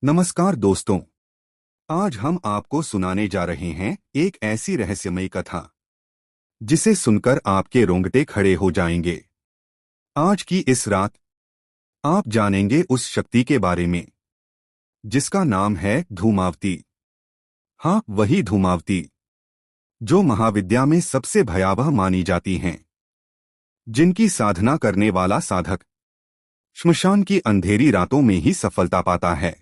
नमस्कार दोस्तों। आज हम आपको सुनाने जा रहे हैं एक ऐसी रहस्यमयी कथा जिसे सुनकर आपके रोंगटे खड़े हो जाएंगे। आज की इस रात आप जानेंगे उस शक्ति के बारे में जिसका नाम है धूमावती। हाँ, वही धूमावती जो महाविद्या में सबसे भयावह मानी जाती हैं, जिनकी साधना करने वाला साधक श्मशान की अंधेरी रातों में ही सफलता पाता है।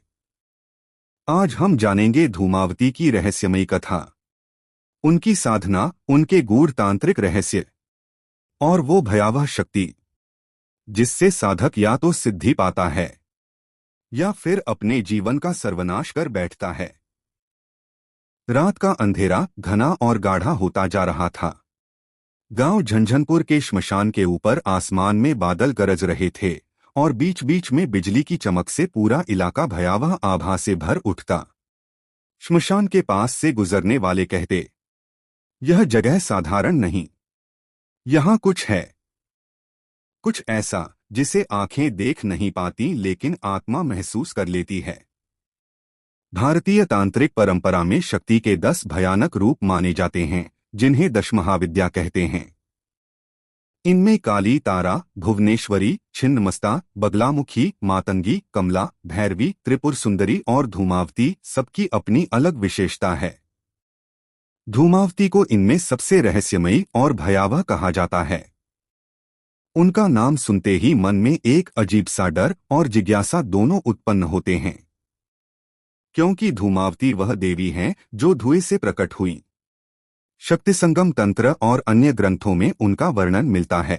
आज हम जानेंगे धूमावती की रहस्यमयी कथा, उनकी साधना, उनके गूढ़ तांत्रिक रहस्य और वो भयावह शक्ति जिससे साधक या तो सिद्धि पाता है या फिर अपने जीवन का सर्वनाश कर बैठता है। रात का अंधेरा घना और गाढ़ा होता जा रहा था। गांव झंझनपुर के श्मशान के ऊपर आसमान में बादल गरज रहे थे और बीच बीच में बिजली की चमक से पूरा इलाका भयावह आभा से भर उठता। श्मशान के पास से गुजरने वाले कहते, यह जगह साधारण नहीं, यहां कुछ है, कुछ ऐसा जिसे आंखें देख नहीं पाती लेकिन आत्मा महसूस कर लेती है। भारतीय तांत्रिक परंपरा में शक्ति के 10 भयानक रूप माने जाते हैं, जिन्हें दशमहाविद्या कहते हैं। इनमें काली तारा, भुवनेश्वरी, छिन्नमस्ता, बगलामुखी, मातंगी, कमला, भैरवी, त्रिपुर सुंदरी और धूमावती सबकी अपनी अलग विशेषता है। धूमावती को इनमें सबसे रहस्यमयी और भयावह कहा जाता है। उनका नाम सुनते ही मन में एक अजीब सा डर और जिज्ञासा दोनों उत्पन्न होते हैं, क्योंकि धूमावती वह देवी हैं जो धुएं से प्रकट हुई। शक्ति संगम तंत्र और अन्य ग्रंथों में उनका वर्णन मिलता है।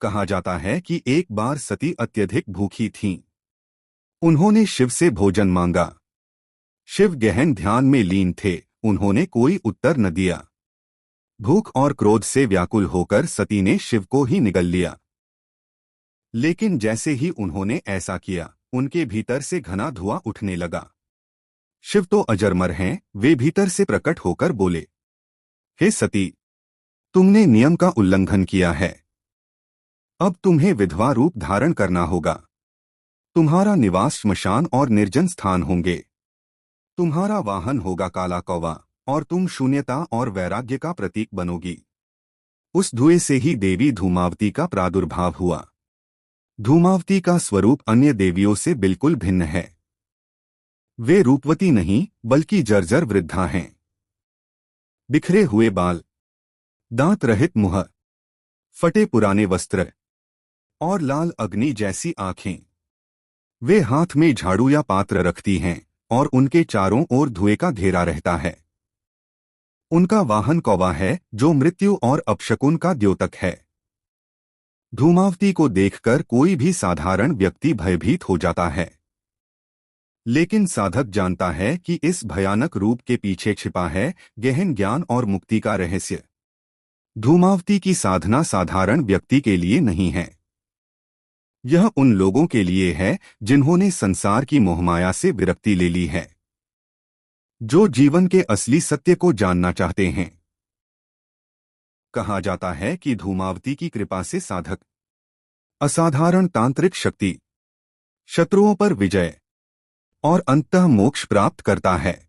कहा जाता है कि एक बार सती अत्यधिक भूखी थीं। उन्होंने शिव से भोजन मांगा। शिव गहन ध्यान में लीन थे, उन्होंने कोई उत्तर न दिया। भूख और क्रोध से व्याकुल होकर सती ने शिव को ही निगल लिया। लेकिन जैसे ही उन्होंने ऐसा किया, उनके भीतर से घना धुआं उठने लगा। शिव तो अजरमर हैं, वे भीतर से प्रकट होकर बोले, हे सती, तुमने नियम का उल्लंघन किया है। अब तुम्हें विधवा रूप धारण करना होगा। तुम्हारा निवास श्मशान और निर्जन स्थान होंगे। तुम्हारा वाहन होगा काला कौवा और तुम शून्यता और वैराग्य का प्रतीक बनोगी। उस धुएं से ही देवी धूमावती का प्रादुर्भाव हुआ। धूमावती का स्वरूप अन्य देवियों से बिल्कुल भिन्न है। वे रूपवती नहीं बल्कि जर्जर वृद्धा हैं। बिखरे हुए बाल, दांत रहित मुंह, फटे पुराने वस्त्र और लाल अग्नि जैसी आंखें। वे हाथ में झाड़ू या पात्र रखती हैं और उनके चारों ओर धुएं का घेरा रहता है। उनका वाहन कौवा है जो मृत्यु और अपशकुन का द्योतक है। धूमावती को देखकर कोई भी साधारण व्यक्ति भयभीत हो जाता है, लेकिन साधक जानता है कि इस भयानक रूप के पीछे छिपा है गहन ज्ञान और मुक्ति का रहस्य। धूमावती की साधना साधारण व्यक्ति के लिए नहीं है। यह उन लोगों के लिए है जिन्होंने संसार की मोहमाया से विरक्ति ले ली है, जो जीवन के असली सत्य को जानना चाहते हैं। कहा जाता है कि धूमावती की कृपा से साधक असाधारण तांत्रिक शक्ति, शत्रुओं पर विजय और अंततः मोक्ष प्राप्त करता है।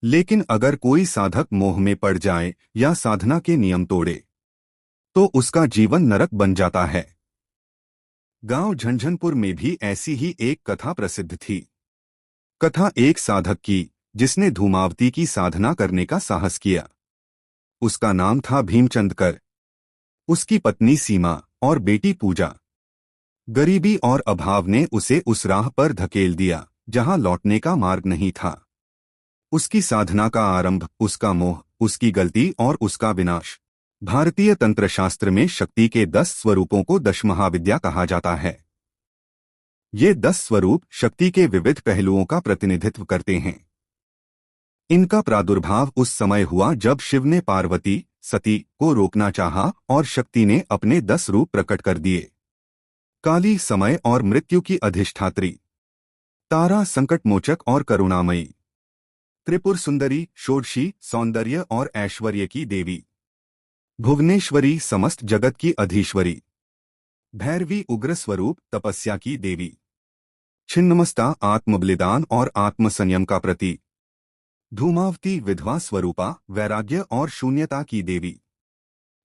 लेकिन अगर कोई साधक मोह में पड़ जाए या साधना के नियम तोड़े तो उसका जीवन नरक बन जाता है। गांव झंझनपुर में भी ऐसी ही एक कथा प्रसिद्ध थी। कथा एक साधक की जिसने धूमावती की साधना करने का साहस किया। उसका नाम था भीमचंद। उसकी पत्नी सीमा और बेटी पूजा। गरीबी और अभाव ने उसे उस राह पर धकेल दिया जहां लौटने का मार्ग नहीं था। उसकी साधना का आरंभ, उसका मोह, उसकी गलती और उसका विनाश। भारतीय तंत्रशास्त्र में शक्ति के 10 स्वरूपों को दशमहाविद्या कहा जाता है। ये 10 स्वरूप शक्ति के विविध पहलुओं का प्रतिनिधित्व करते हैं। इनका प्रादुर्भाव उस समय हुआ जब शिव ने पार्वती, सती को रोकना चाहा और शक्ति ने अपने 10 रूप प्रकट कर दिए। काली समय और मृत्यु की अधिष्ठात्री, तारा संकटमोचक और करुणामयी, त्रिपुर सुंदरी षोडशी सौंदर्य और ऐश्वर्य की देवी, भुवनेश्वरी समस्त जगत की अधीश्वरी, भैरवी उग्र स्वरूप तपस्या की देवी, छिन्नमस्ता आत्मबलिदान और आत्मसंयम का प्रतीक। धूमावती विधवा स्वरूपा वैराग्य और शून्यता की देवी।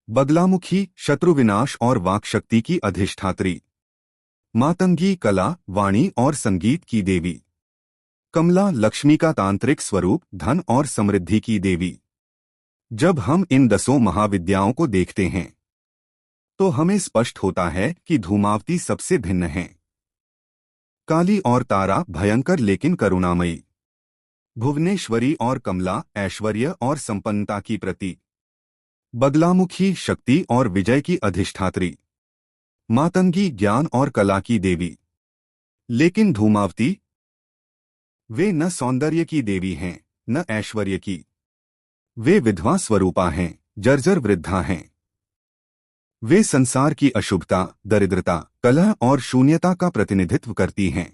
बगलामुखी शत्रु विनाश और वाक्शक्ति की अधिष्ठात्री। मातंगी कला वाणी और संगीत की देवी। कमला लक्ष्मी का तांत्रिक स्वरूप धन और समृद्धि की देवी। जब हम इन 10 महाविद्याओं को देखते हैं तो हमें स्पष्ट होता है कि धूमावती सबसे भिन्न है। काली और तारा भयंकर लेकिन करुणामयी। भुवनेश्वरी और कमला ऐश्वर्य और संपन्नता की प्रतीक। बगलामुखी शक्ति और विजय की अधिष्ठात्री। मातंगी ज्ञान और कला की देवी। लेकिन धूमावती वे न सौंदर्य की देवी हैं न ऐश्वर्य की। वे विधवा स्वरूपा हैं, जर्जर वृद्धा हैं। वे संसार की अशुभता, दरिद्रता, कलह और शून्यता का प्रतिनिधित्व करती हैं।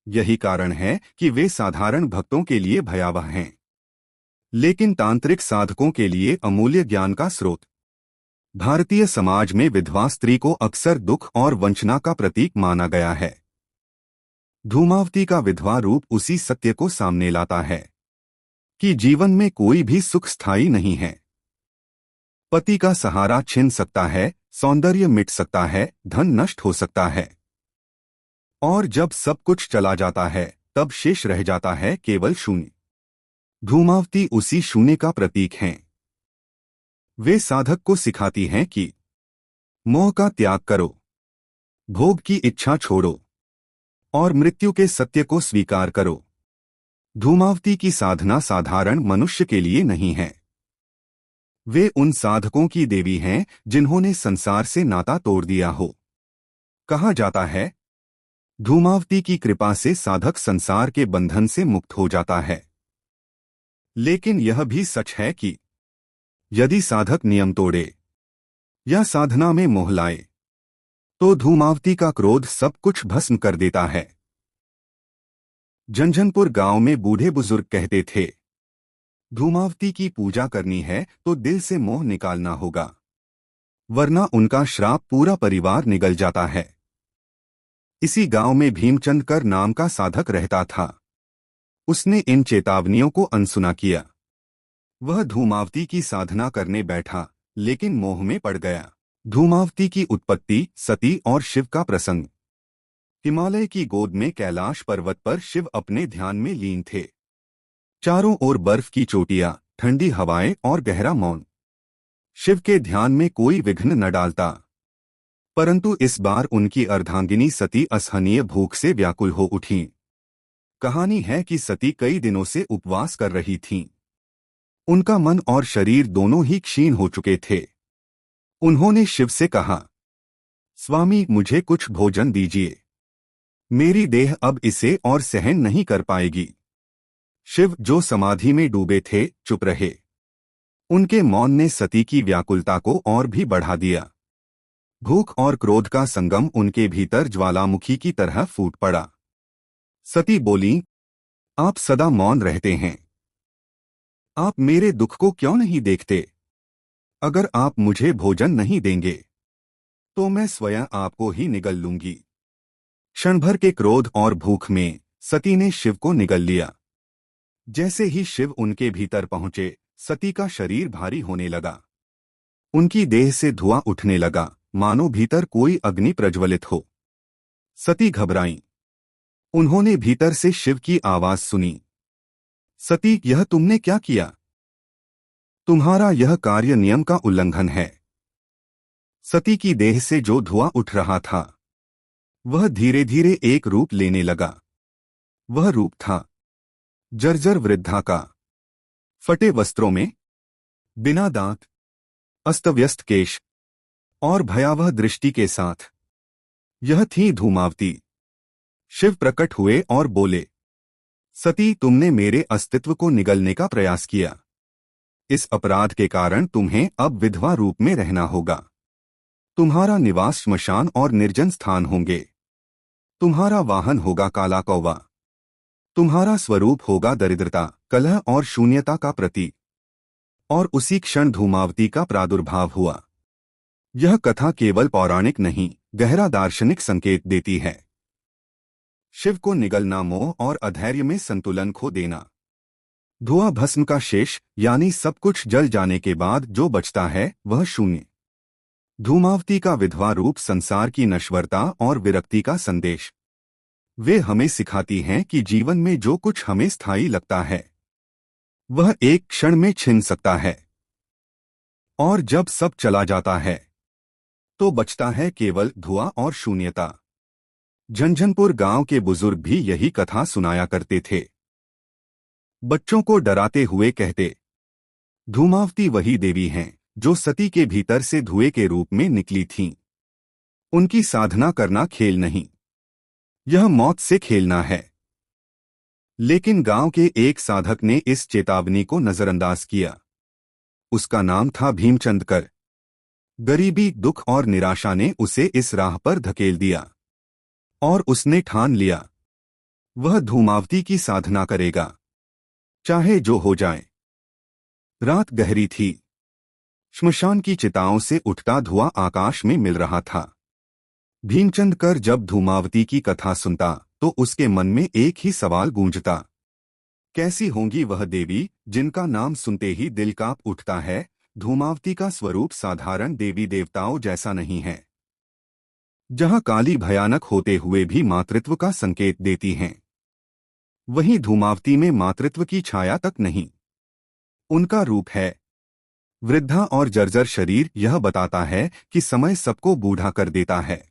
यही कारण है कि वे साधारण भक्तों के लिए भयावह हैं, लेकिन तांत्रिक साधकों के लिए अमूल्य ज्ञान का स्रोत। भारतीय समाज में विधवा स्त्री को अक्सर दुख और वंचना का प्रतीक माना गया है। धूमावती का विधवा रूप उसी सत्य को सामने लाता है कि जीवन में कोई भी सुख स्थायी नहीं है। पति का सहारा छिन सकता है, सौंदर्य मिट सकता है, धन नष्ट हो सकता है, और जब सब कुछ चला जाता है तब शेष रह जाता है केवल शून्य। धूमावती उसी शून्य का प्रतीक हैं। वे साधक को सिखाती हैं कि मोह का त्याग करो, भोग की इच्छा छोड़ो और मृत्यु के सत्य को स्वीकार करो। धूमावती की साधना साधारण मनुष्य के लिए नहीं है। वे उन साधकों की देवी हैं जिन्होंने संसार से नाता तोड़ दिया हो। कहा जाता है धूमावती की कृपा से साधक संसार के बंधन से मुक्त हो जाता है। लेकिन यह भी सच है कि यदि साधक नियम तोड़े या साधना में मोह लाए तो धूमावती का क्रोध सब कुछ भस्म कर देता है। झंझनपुर गांव में बूढ़े बुजुर्ग कहते थे, धूमावती की पूजा करनी है तो दिल से मोह निकालना होगा, वरना उनका श्राप पूरा परिवार निगल जाता है। इसी गांव में भीमचंद कर नाम का साधक रहता था। उसने इन चेतावनियों को अनसुना किया। वह धूमावती की साधना करने बैठा, लेकिन मोह में पड़ गया। धूमावती की उत्पत्ति सती और शिव का प्रसंग। हिमालय की गोद में कैलाश पर्वत पर शिव अपने ध्यान में लीन थे। चारों ओर बर्फ की चोटियां, ठंडी हवाएं और गहरा मौन। शिव के ध्यान में कोई विघ्न न डालता, परंतु इस बार उनकी अर्धांगिनी सती असहनीय भूख से व्याकुल हो उठीं। कहानी है कि सती कई दिनों से उपवास कर रही थीं। उनका मन और शरीर दोनों ही क्षीण हो चुके थे। उन्होंने शिव से कहा, स्वामी मुझे कुछ भोजन दीजिए, मेरी देह अब इसे और सहन नहीं कर पाएगी। शिव जो समाधि में डूबे थे चुप रहे। उनके मौन ने सती की व्याकुलता को और भी बढ़ा दिया। भूख और क्रोध का संगम उनके भीतर ज्वालामुखी की तरह फूट पड़ा। सती बोली, आप सदा मौन रहते हैं, आप मेरे दुख को क्यों नहीं देखते? अगर आप मुझे भोजन नहीं देंगे तो मैं स्वयं आपको ही निगल लूंगी। क्षण भर के क्रोध और भूख में सती ने शिव को निगल लिया। जैसे ही शिव उनके भीतर पहुंचे, सती का शरीर भारी होने लगा। उनकी देह से धुआं उठने लगा, मानो भीतर कोई अग्नि प्रज्वलित हो। सती घबराईं। उन्होंने भीतर से शिव की आवाज सुनी, सती यह तुमने क्या किया? तुम्हारा यह कार्य नियम का उल्लंघन है। सती की देह से जो धुआं उठ रहा था वह धीरे धीरे एक रूप लेने लगा। वह रूप था जर्जर वृद्धा का, फटे वस्त्रों में, बिना दांत, अस्तव्यस्त केश और भयावह दृष्टि के साथ। यह थी धूमावती। शिव प्रकट हुए और बोले, सती तुमने मेरे अस्तित्व को निगलने का प्रयास किया। इस अपराध के कारण तुम्हें अब विधवा रूप में रहना होगा। तुम्हारा निवास श्मशान और निर्जन स्थान होंगे। तुम्हारा वाहन होगा काला कौवा। तुम्हारा स्वरूप होगा दरिद्रता, कलह और शून्यता का प्रतीक। और उसी क्षण धूमावती का प्रादुर्भाव हुआ। यह कथा केवल पौराणिक नहीं, गहरा दार्शनिक संकेत देती है। शिव को निगलना, मोह और अधैर्य में संतुलन खो देना। धुआं भस्म का शेष, यानी सब कुछ जल जाने के बाद जो बचता है वह शून्य। धूमावती का विधवा रूप संसार की नश्वरता और विरक्ति का संदेश। वे हमें सिखाती हैं कि जीवन में जो कुछ हमें स्थायी लगता है वह एक क्षण में छिन सकता है, और जब सब चला जाता है तो बचता है केवल धुआं और शून्यता। झंझनपुर गांव के बुजुर्ग भी यही कथा सुनाया करते थे। बच्चों को डराते हुए कहते, धूमावती वही देवी हैं जो सती के भीतर से धुएं के रूप में निकली थीं। उनकी साधना करना खेल नहीं, यह मौत से खेलना है। लेकिन गांव के एक साधक ने इस चेतावनी को नजरअंदाज किया। उसका नाम था भीमचंद। गरीबी, दुख और निराशा ने उसे इस राह पर धकेल दिया, और उसने ठान लिया वह धूमावती की साधना करेगा, चाहे जो हो जाए। रात गहरी थी। श्मशान की चिताओं से उठता धुआं आकाश में मिल रहा था। भीमचंद जब धूमावती की कथा सुनता तो उसके मन में एक ही सवाल गूंजता, कैसी होंगी वह देवी जिनका नाम सुनते ही दिल कांप उठता है। धूमावती का स्वरूप साधारण देवी देवताओं जैसा नहीं है। जहां काली भयानक होते हुए भी मातृत्व का संकेत देती हैं, वहीं धूमावती में मातृत्व की छाया तक नहीं। उनका रूप है वृद्धा और जर्जर शरीर। यह बताता है कि समय सबको बूढ़ा कर देता है।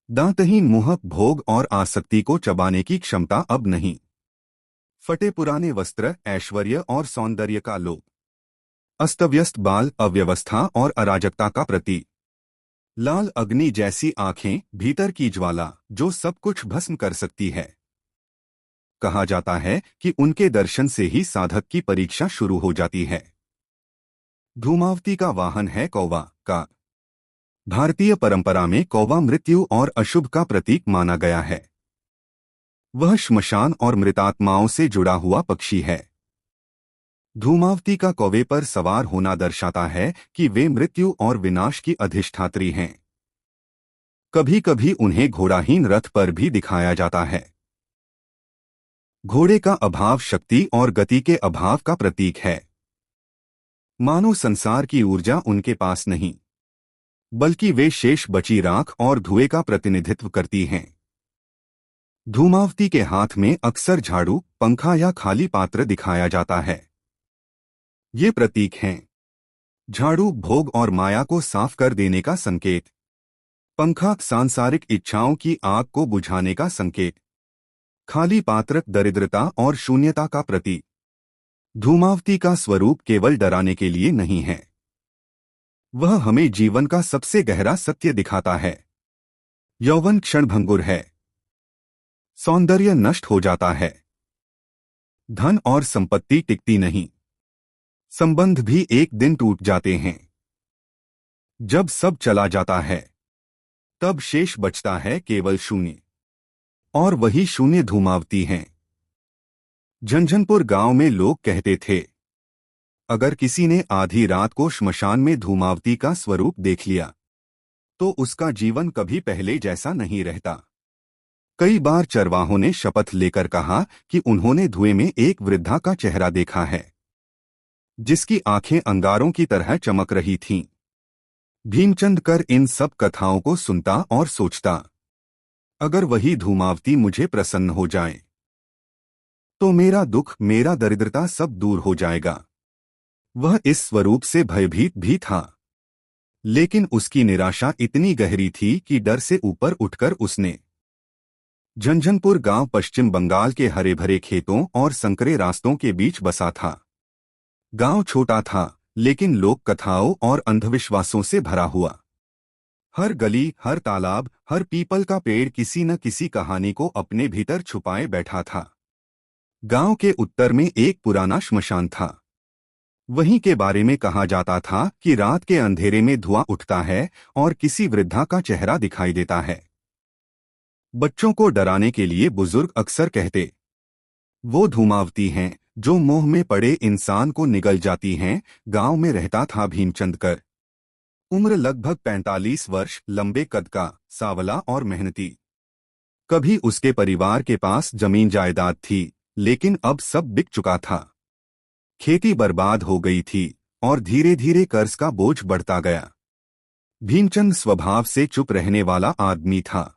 दांतहीन मुंह, भोग और आसक्ति को चबाने की क्षमता अब नहीं। फटे पुराने वस्त्र, ऐश्वर्य और सौंदर्य का लोभ। अस्तव्यस्त बाल, अव्यवस्था और अराजकता का प्रतीक। लाल अग्नि जैसी आंखें, भीतर की ज्वाला जो सब कुछ भस्म कर सकती है। कहा जाता है कि उनके दर्शन से ही साधक की परीक्षा शुरू हो जाती है। धूमावती का वाहन है कौवा का। भारतीय परंपरा में कौवा मृत्यु और अशुभ का प्रतीक माना गया है। वह श्मशान और मृतात्माओं से जुड़ा हुआ पक्षी है। धूमावती का कौवे पर सवार होना दर्शाता है कि वे मृत्यु और विनाश की अधिष्ठात्री हैं। कभी कभी उन्हें घोड़ाहीन रथ पर भी दिखाया जाता है। घोड़े का अभाव शक्ति और गति के अभाव का प्रतीक है। मानो संसार की ऊर्जा उनके पास नहीं, बल्कि वे शेष बची राख और धुएं का प्रतिनिधित्व करती हैं। धूमावती के हाथ में अक्सर झाड़ू, पंखा या खाली पात्र दिखाया जाता है। ये प्रतीक हैं। झाड़ू भोग और माया को साफ कर देने का संकेत। पंखा सांसारिक इच्छाओं की आग को बुझाने का संकेत। खाली पात्र दरिद्रता और शून्यता का प्रतीक। धूमावती का स्वरूप केवल डराने के लिए नहीं है, वह हमें जीवन का सबसे गहरा सत्य दिखाता है। यौवन क्षणभंगुर है, सौंदर्य नष्ट हो जाता है, धन और संपत्ति टिकती नहीं, संबंध भी एक दिन टूट जाते हैं। जब सब चला जाता है तब शेष बचता है केवल शून्य, और वही शून्य धूमावती हैं। झंझनपुर गांव में लोग कहते थे, अगर किसी ने आधी रात को श्मशान में धूमावती का स्वरूप देख लिया तो उसका जीवन कभी पहले जैसा नहीं रहता। कई बार चरवाहों ने शपथ लेकर कहा कि उन्होंने धुएं में एक वृद्धा का चेहरा देखा है, जिसकी आंखें अंगारों की तरह चमक रही थीं। भीमचंद इन सब कथाओं को सुनता और सोचता, अगर वही धूमावती मुझे प्रसन्न हो जाए तो मेरा दुख, मेरा दरिद्रता सब दूर हो जाएगा। वह इस स्वरूप से भयभीत भी था, लेकिन उसकी निराशा इतनी गहरी थी कि डर से ऊपर उठकर उसने। झंझनपुर गांव पश्चिम बंगाल के हरे भरे खेतों और संकरे रास्तों के बीच बसा था। गांव छोटा था, लेकिन लोक कथाओं और अंधविश्वासों से भरा हुआ। हर गली, हर तालाब, हर पीपल का पेड़ किसी न किसी कहानी को अपने भीतर छुपाए बैठा था। गांव के उत्तर में एक पुराना श्मशान था। वहीं के बारे में कहा जाता था कि रात के अंधेरे में धुआं उठता है और किसी वृद्धा का चेहरा दिखाई देता है। बच्चों को डराने के लिए बुजुर्ग अक्सर कहते, वो धूमावती हैं जो मोह में पड़े इंसान को निगल जाती हैं। गांव में रहता था भीमचंद। उम्र लगभग 45 वर्ष, लंबे कद का, सांवला और मेहनती। कभी उसके परिवार के पास जमीन जायदाद थी, लेकिन अब सब बिक चुका था। खेती बर्बाद हो गई थी और धीरे धीरे कर्ज का बोझ बढ़ता गया। भीमचंद स्वभाव से चुप रहने वाला आदमी था।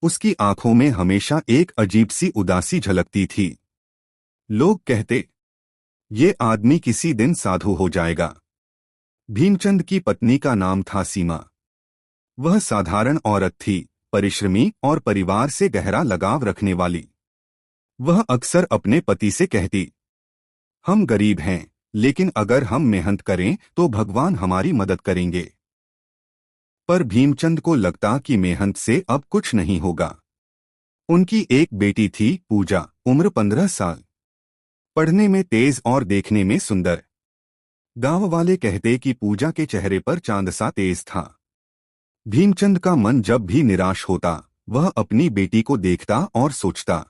उसकी आंखों में हमेशा एक अजीब सी उदासी झलकती थी। लोग कहते, ये आदमी किसी दिन साधु हो जाएगा। भीमचंद की पत्नी का नाम था सीमा। वह साधारण औरत थी, परिश्रमी और परिवार से गहरा लगाव रखने वाली। वह अक्सर अपने पति से कहती, हम गरीब हैं, लेकिन अगर हम मेहनत करें तो भगवान हमारी मदद करेंगे। पर भीमचंद को लगता कि मेहनत से अब कुछ नहीं होगा। उनकी एक बेटी थी, पूजा, उम्र 15 साल। पढ़ने में तेज और देखने में सुंदर। गांव वाले कहते कि पूजा के चेहरे पर चांद सा तेज था। भीमचंद का मन जब भी निराश होता, वह अपनी बेटी को देखता और सोचता,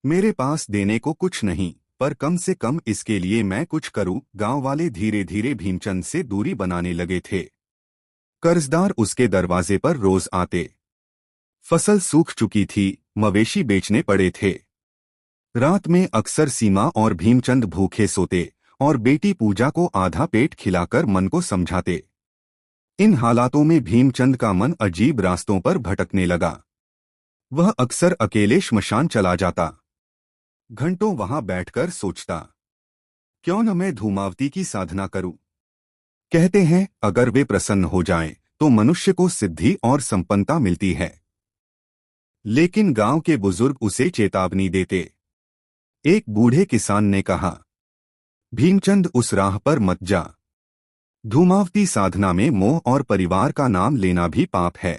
मेरे पास देने को कुछ नहीं, पर कम से कम इसके लिए मैं कुछ करूं। गांव वाले धीरे धीरे भीमचंद से दूरी बनाने लगे थे। कर्जदार उसके दरवाजे पर रोज आते। फसल सूख चुकी थी, मवेशी बेचने पड़े थे। रात में अक्सर सीमा और भीमचंद भूखे सोते और बेटी पूजा को आधा पेट खिलाकर मन को समझाते। इन हालातों में भीमचंद का मन अजीब रास्तों पर भटकने लगा। वह अक्सर अकेले श्मशान चला जाता। घंटों वहां बैठकर सोचता, क्यों न मैं धूमावती की साधना करूं। कहते हैं अगर वे प्रसन्न हो जाएं, तो मनुष्य को सिद्धि और संपन्नता मिलती है। लेकिन गांव के बुजुर्ग उसे चेतावनी देते। एक बूढ़े किसान ने कहा, भीमचंद उस राह पर मत जा। धूमावती साधना में मोह और परिवार का नाम लेना भी पाप है।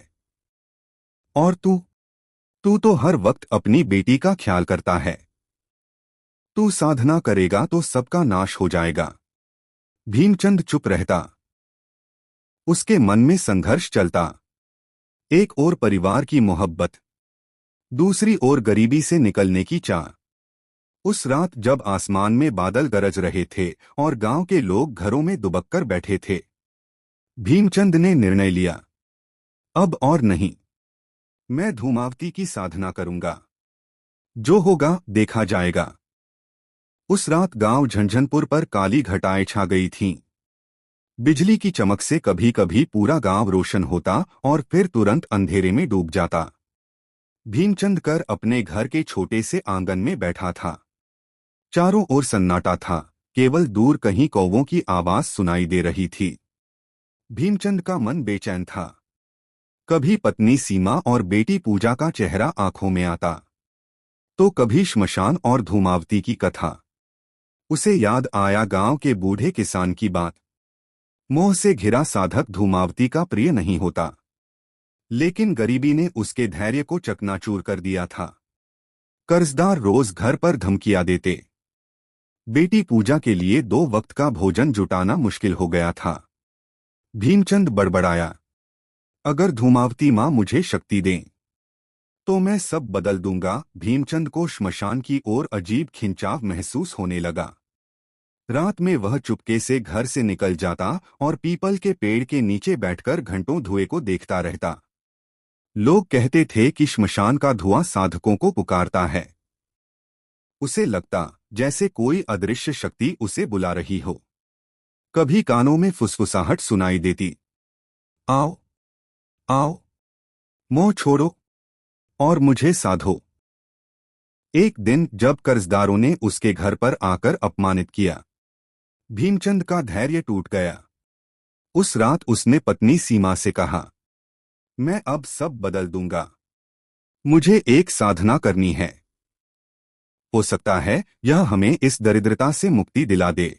और तू तो हर वक्त अपनी बेटी का ख्याल करता है। तू साधना करेगा तो सबका नाश हो जाएगा। भीमचंद चुप रहता। उसके मन में संघर्ष चलता। एक ओर परिवार की मोहब्बत, दूसरी ओर गरीबी से निकलने की चाह। उस रात जब आसमान में बादल गरज रहे थे और गांव के लोग घरों में दुबककर बैठे थे, भीमचंद ने निर्णय लिया, अब और नहीं। मैं धूमावती की साधना करूंगा। जो होगा देखा जाएगा। उस रात गांव झंझनपुर पर काली घटाएं छा गई थीं। बिजली की चमक से कभी कभी पूरा गांव रोशन होता और फिर तुरंत अंधेरे में डूब जाता। भीमचंद कर अपने घर के छोटे से आंगन में बैठा था। चारों ओर सन्नाटा था, केवल दूर कहीं कौवों की आवाज सुनाई दे रही थी। भीमचंद का मन बेचैन था। कभी पत्नी सीमा और बेटी पूजा का चेहरा आंखों में आता, तो कभी श्मशान और धूमावती की कथा। उसे याद आया गांव के बूढ़े किसान की बात। मोह से घिरा साधक धूमावती का प्रिय नहीं होता। लेकिन गरीबी ने उसके धैर्य को चकनाचूर कर दिया था। कर्जदार रोज घर पर धमकियां देते। बेटी पूजा के लिए 2 वक्त का भोजन जुटाना मुश्किल हो गया था। भीमचंद बड़बड़ाया, अगर धूमावती मां मुझे शक्ति दें, तो मैं सब बदल दूंगा। भीमचंद को श्मशान की ओर अजीब खिंचाव महसूस होने लगा। रात में वह चुपके से घर से निकल जाता और पीपल के पेड़ के नीचे बैठकर घंटों धुएं को देखता रहता। लोग कहते थे कि श्मशान का धुआं साधकों को पुकारता है। उसे लगता जैसे कोई अदृश्य शक्ति उसे बुला रही हो। कभी कानों में फुसफुसाहट सुनाई देती, आओ आओ, मोह छोड़ो और मुझे साधो। एक दिन जब कर्जदारों ने उसके घर पर आकर अपमानित किया, भीमचंद का धैर्य टूट गया। उस रात उसने पत्नी सीमा से कहा, मैं अब सब बदल दूंगा। मुझे एक साधना करनी है। हो सकता है यह हमें इस दरिद्रता से मुक्ति दिला दे।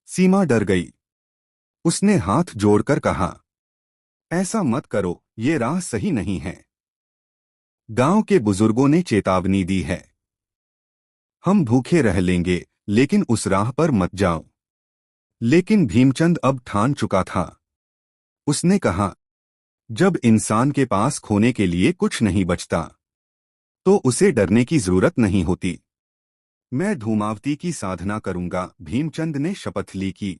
सीमा डर गई। उसने हाथ जोड़कर कहा, ऐसा मत करो, ये राह सही नहीं है। गांव के बुजुर्गों ने चेतावनी दी है। हम भूखे रह लेंगे, लेकिन उस राह पर मत जाओ। लेकिन भीमचंद अब ठान चुका था। उसने कहा, जब इंसान के पास खोने के लिए कुछ नहीं बचता, तो उसे डरने की जरूरत नहीं होती। मैं धूमावती की साधना करूंगा। भीमचंद ने शपथ ली कि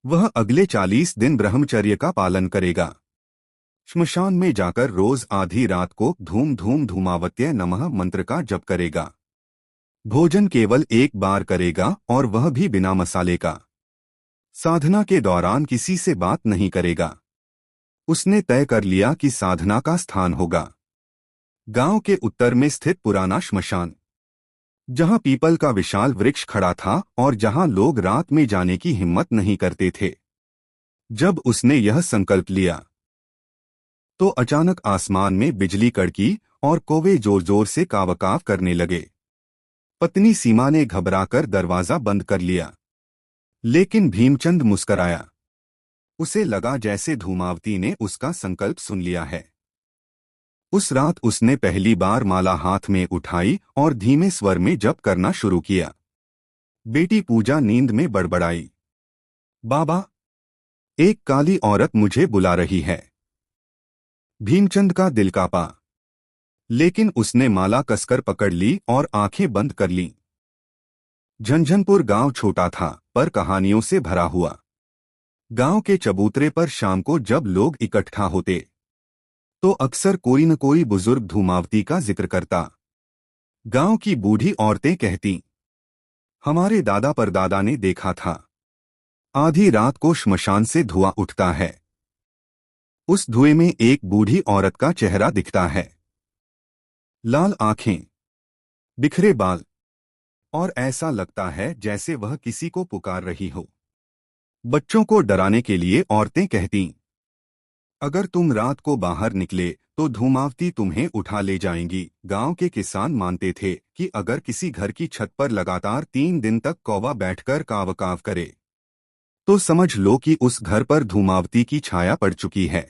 वह अगले 40 दिन ब्रह्मचर्य का पालन करेगा। श्मशान में जाकर रोज आधी रात को धूम धूम धूमावत्य नमः मंत्र का जप करेगा। भोजन केवल एक बार करेगा और वह भी बिना मसाले का। साधना के दौरान किसी से बात नहीं करेगा। उसने तय कर लिया कि साधना का स्थान होगा गांव के उत्तर में स्थित पुराना श्मशान, जहां पीपल का विशाल वृक्ष खड़ा था और जहां लोग रात में जाने की हिम्मत नहीं करते थे। जब उसने यह संकल्प लिया तो अचानक आसमान में बिजली कड़की और कौवे जोर जोर से कावकाव करने लगे। पत्नी सीमा ने घबराकर दरवाजा बंद कर लिया, लेकिन भीमचंद मुस्कराया। उसे लगा जैसे धूमावती ने उसका संकल्प सुन लिया है। उस रात उसने पहली बार माला हाथ में उठाई और धीमे स्वर में जप करना शुरू किया। बेटी पूजा नींद में बड़बड़ाई, बाबा, एक काली औरत मुझे बुला रही है। भीमचंद का दिल कांपा, लेकिन उसने माला कसकर पकड़ ली और आंखें बंद कर लीं। झंझनपुर गांव छोटा था पर कहानियों से भरा हुआ। गांव के चबूतरे पर शाम को जब लोग इकट्ठा होते तो अक्सर कोई न कोई बुजुर्ग धूमावती का जिक्र करता। गांव की बूढ़ी औरतें कहती, हमारे दादा परदादा ने देखा था, आधी रात को श्मशान से धुआं उठता है। उस धुएं में एक बूढ़ी औरत का चेहरा दिखता है, लाल आंखें, बिखरे बाल, और ऐसा लगता है जैसे वह किसी को पुकार रही हो। बच्चों को डराने के लिए औरतें कहती, अगर तुम रात को बाहर निकले तो धूमावती तुम्हें उठा ले जाएंगी। गांव के किसान मानते थे कि अगर किसी घर की छत पर लगातार 3 दिन तक कौवा बैठकर कावकाव करे तो समझ लो कि उस घर पर धूमावती की छाया पड़ चुकी है।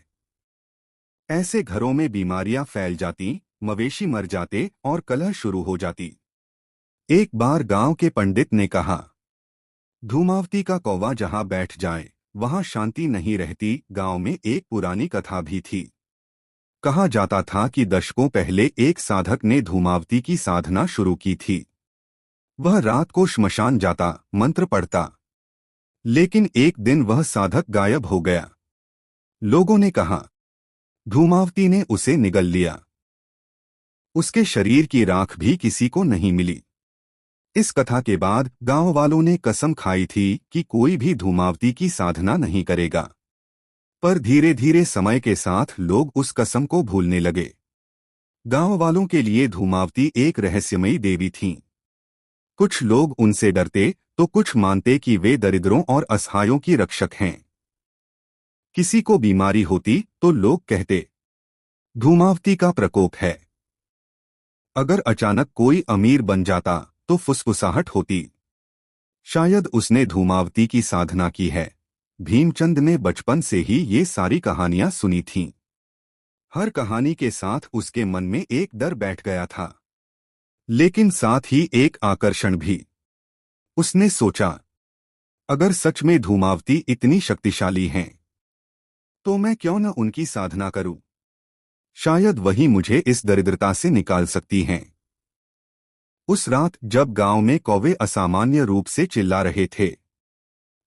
ऐसे घरों में बीमारियां फैल जाती, मवेशी मर जाते और कलह शुरू हो जाती। एक बार गांव के पंडित ने कहा, धूमावती का कौवा जहां बैठ जाए वहां शांति नहीं रहती। गांव में एक पुरानी कथा भी थी। कहा जाता था कि दशकों पहले एक साधक ने धूमावती की साधना शुरू की थी। वह रात को श्मशान जाता, मंत्र पढ़ता, लेकिन एक दिन वह साधक गायब हो गया। लोगों ने कहा, धूमावती ने उसे निगल लिया। उसके शरीर की राख भी किसी को नहीं मिली। इस कथा के बाद गांव वालों ने कसम खाई थी कि कोई भी धूमावती की साधना नहीं करेगा। पर धीरे धीरे समय के साथ लोग उस कसम को भूलने लगे। गांव वालों के लिए धूमावती एक रहस्यमयी देवी थीं। कुछ लोग उनसे डरते तो कुछ मानते कि वे दरिद्रों और असहायों की रक्षक हैं। किसी को बीमारी होती तो लोग कहते, धूमावती का प्रकोप है। अगर अचानक कोई अमीर बन जाता तो फुसफुसाहट होती, शायद उसने धूमावती की साधना की है। भीमचंद ने बचपन से ही ये सारी कहानियां सुनी थीं। हर कहानी के साथ उसके मन में एक डर बैठ गया था, लेकिन साथ ही एक आकर्षण भी। उसने सोचा, अगर सच में धूमावती इतनी शक्तिशाली हैं, तो मैं क्यों न उनकी साधना करूं? शायद वही मुझे इस दरिद्रता से निकाल सकती हैं। उस रात जब गांव में कौवे असामान्य रूप से चिल्ला रहे थे,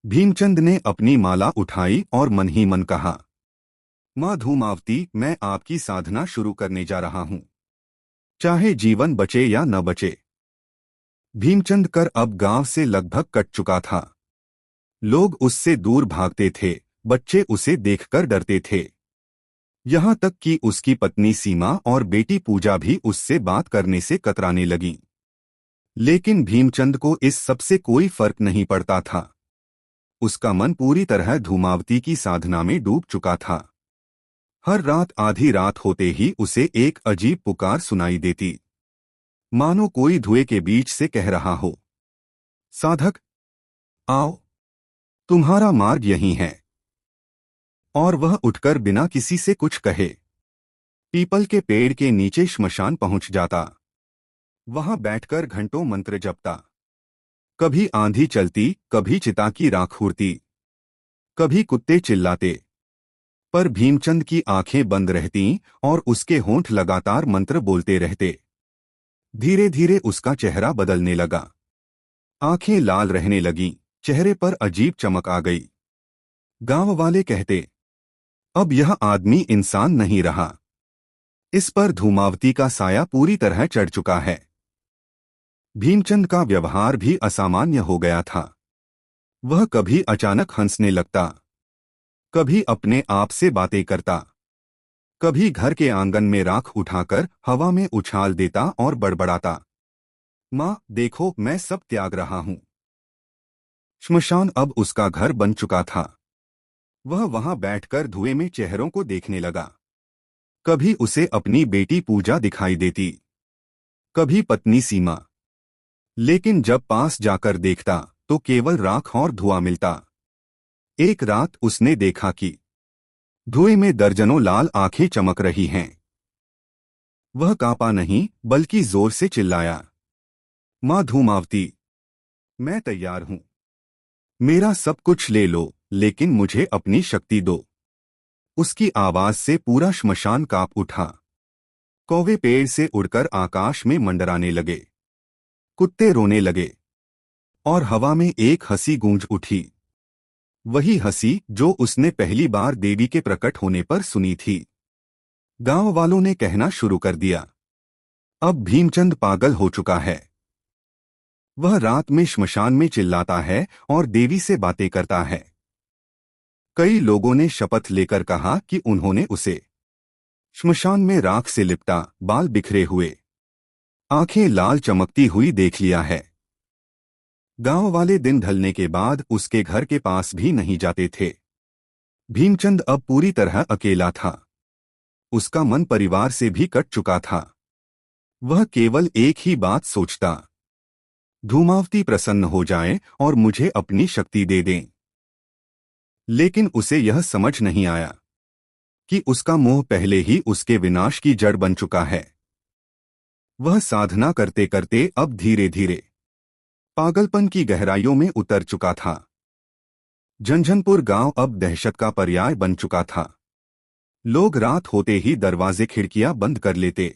भीमचंद ने अपनी माला उठाई और मन ही मन कहा, मां धूमावती, मैं आपकी साधना शुरू करने जा रहा हूं, चाहे जीवन बचे या न बचे। भीमचंद कर अब गांव से लगभग कट चुका था। लोग उससे दूर भागते थे, बच्चे उसे देखकर डरते थे। यहां तक कि उसकी पत्नी सीमा और बेटी पूजा भी उससे बात करने से कतराने लगीं। लेकिन भीमचंद को इस सब से कोई फर्क नहीं पड़ता था। उसका मन पूरी तरह धूमावती की साधना में डूब चुका था। हर रात आधी रात होते ही उसे एक अजीब पुकार सुनाई देती, मानो कोई धुएं के बीच से कह रहा हो, साधक, आओ, तुम्हारा मार्ग यही है। और वह उठकर बिना किसी से कुछ कहे पीपल के पेड़ के नीचे श्मशान पहुंच जाता। वहां बैठकर घंटों मंत्र जपता। कभी आंधी चलती, कभी चिता की राख उड़ती, कभी कुत्ते चिल्लाते, पर भीमचंद की आंखें बंद रहतीं और उसके होंठ लगातार मंत्र बोलते रहते। धीरे धीरे उसका चेहरा बदलने लगा। आंखें लाल रहने लगीं, चेहरे पर अजीब चमक आ गई। गांव वाले कहते, अब यह आदमी इंसान नहीं रहा। इस पर धूमावती का साया पूरी तरह चढ़ चुका है। भीमचंद का व्यवहार भी असामान्य हो गया था। वह कभी अचानक हंसने लगता, कभी अपने आप से बातें करता, कभी घर के आंगन में राख उठाकर हवा में उछाल देता और बड़बड़ाता, माँ देखो मैं सब त्याग रहा हूँ। श्मशान अब उसका घर बन चुका था। वह वहां बैठकर धुएं में चेहरों को देखने लगा। कभी उसे अपनी बेटी पूजा दिखाई देती, कभी पत्नी सीमा, लेकिन जब पास जाकर देखता तो केवल राख और धुआं मिलता। एक रात उसने देखा कि धुएं में दर्जनों लाल आंखें चमक रही हैं। वह कांपा नहीं बल्कि जोर से चिल्लाया, मां धूमावती, मैं तैयार हूं। मेरा सब कुछ ले लो लेकिन मुझे अपनी शक्ति दो। उसकी आवाज से पूरा श्मशान कांप उठा। कौवे पेड़ से उड़कर आकाश में मंडराने लगे, कुत्ते रोने लगे और हवा में एक हंसी गूंज उठी। वही हंसी जो उसने पहली बार देवी के प्रकट होने पर सुनी थी। गांव वालों ने कहना शुरू कर दिया, अब भीमचंद पागल हो चुका है। वह रात में श्मशान में चिल्लाता है और देवी से बातें करता है। कई लोगों ने शपथ लेकर कहा कि उन्होंने उसे श्मशान में राख से लिपटा, बाल बिखरे हुए, आंखें लाल चमकती हुई देख लिया है। गांव वाले दिन ढलने के बाद उसके घर के पास भी नहीं जाते थे। भीमचंद अब पूरी तरह अकेला था। उसका मन परिवार से भी कट चुका था। वह केवल एक ही बात सोचता, धूमावती प्रसन्न हो जाए और मुझे अपनी शक्ति दे दें। लेकिन उसे यह समझ नहीं आया कि उसका मोह पहले ही उसके विनाश की जड़ बन चुका है। वह साधना करते करते अब धीरे धीरे पागलपन की गहराइयों में उतर चुका था। झंझनपुर गांव अब दहशत का पर्याय बन चुका था। लोग रात होते ही दरवाजे खिड़कियां बंद कर लेते।